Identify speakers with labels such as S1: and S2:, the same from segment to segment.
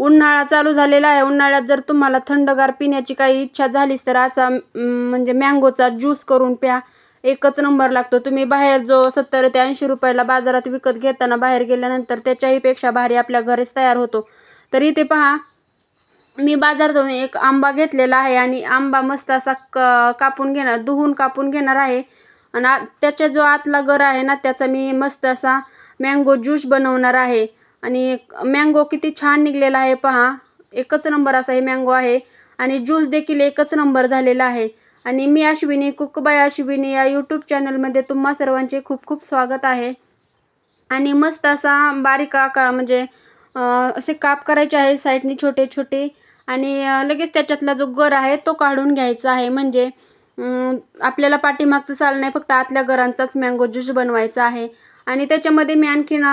S1: उन्हाळा चालू झालेला आहे. उन्हाळ्यात जर तुम्हाला थंडगार पिण्याची काही इच्छा झालीच तर असा म्हणजे मँगोचा ज्यूस करून प्या. एकच नंबर लागतो. तुम्ही बाहेर जो 70 ते 80 रुपयाला बाजारात विकत घेताना बाहेर गेल्यानंतर त्याच्याही पेक्षा भारी आपल्या घरीच तयार होतो. तर इथे पहा, मी बाजारातून एक आंबा घेतलेला आहे आणि आंबा मस्त असा धुवून कापून घेणार आहे. आणि त्याच्या जो आतला गर आहे ना, त्याचा मी मस्त असा मँगो ज्यूस बनवणार आहे. आणि मँगो किती छान निघलेला आहे पहा. एकच नंबर असा हे मँगो आहे आणि ज्यूस देखील एकच नंबर झालेला आहे. आणि मी अश्विनी, कुक बाय अश्विनी या यूट्यूब चॅनलमध्ये तुम्हा सर्वांचे खूप खूप स्वागत आहे. आणि मस्त असा बारीक आकार म्हणजे असे काप करायचे आहे साईडनी छोटे छोटे. आणि लगेच त्याच्यातला जो गर आहे तो काढून घ्यायचा आहे. म्हणजे आपल्याला पाठीमागचं साल नाही, फक्त आतल्या गरांचाच मँगो ज्यूस बनवायचा आहे. आणि त्याच्यामध्ये मी आणखीन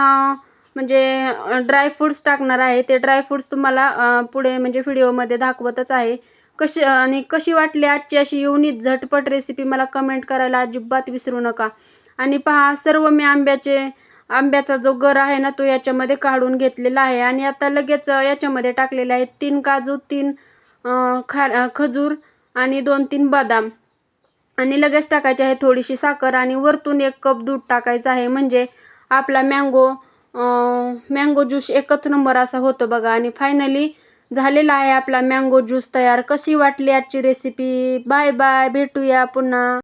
S1: म्हणजे ड्रायफ्रूट्स टाकणार आहे. ते ड्रायफ्रूट्स तुम्हाला पुढे म्हणजे व्हिडिओमध्ये दाखवतच आहे. कशी वाटली आजची अशी युनिक झटपट रेसिपी मला कमेंट करायला अजिबात विसरू नका. आणि पहा, सर्व मी आंब्याचा जो गर आहे ना तो याच्यामध्ये काढून घेतलेला आहे. आणि आता लगेच याच्यामध्ये टाकलेले आहेत 3 काजू, 3 खजूर आणि 2-3 बदाम. आणि लगेच टाकायची आहे थोडीशी साखर आणि वरतून 1 कप दूध टाकायचं आहे. म्हणजे आपला मँगो ज्यूस एकच नंबर असा होतो बघा. आणि फायनली झालेला आहे आपला मँगो ज्यूस तयार. कशी वाटली आजची रेसिपी? बाय बाय, भेटूया पुन्हा.